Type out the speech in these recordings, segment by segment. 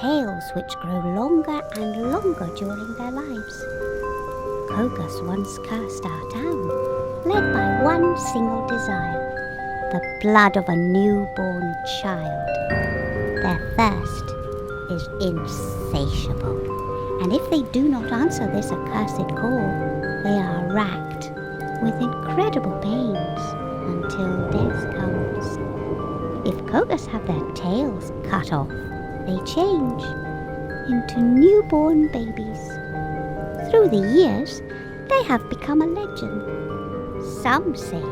tails which grow longer and longer during their lives. Cogas once cursed our town, led by one single desire, the blood of a newborn child. Their thirst is insatiable, and if they do not answer this accursed call, they are racked with incredible pains until death comes. If Cogas have their tails cut off, they change into newborn babies. Through the years, they have become a legend. Some say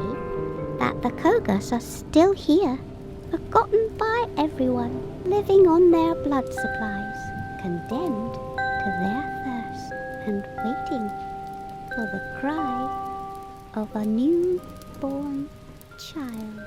that the Cogas are still here, forgotten by everyone, living on their blood supplies, condemned to their thirst and waiting for the cry of a newborn child.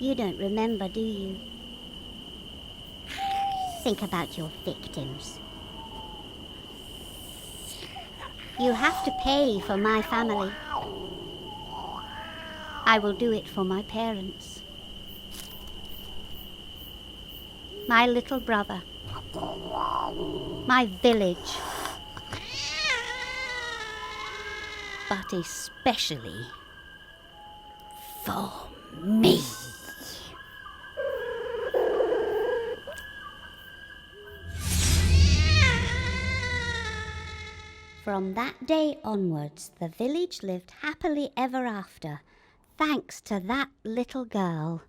You don't remember, do you? Think about your victims. You have to pay for my family. I will do it for my parents. My little brother. My village. But especially for me. From that day onwards, the village lived happily ever after, thanks to that little girl.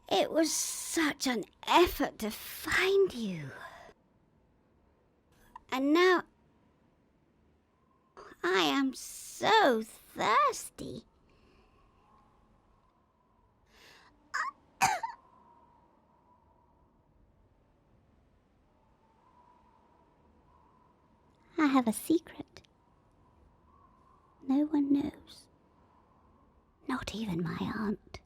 It was such an effort to find you. And now I am so thirsty. I have a secret. No one knows. Not even my aunt.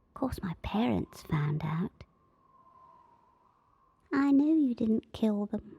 Of course my parents found out. I know you didn't kill them.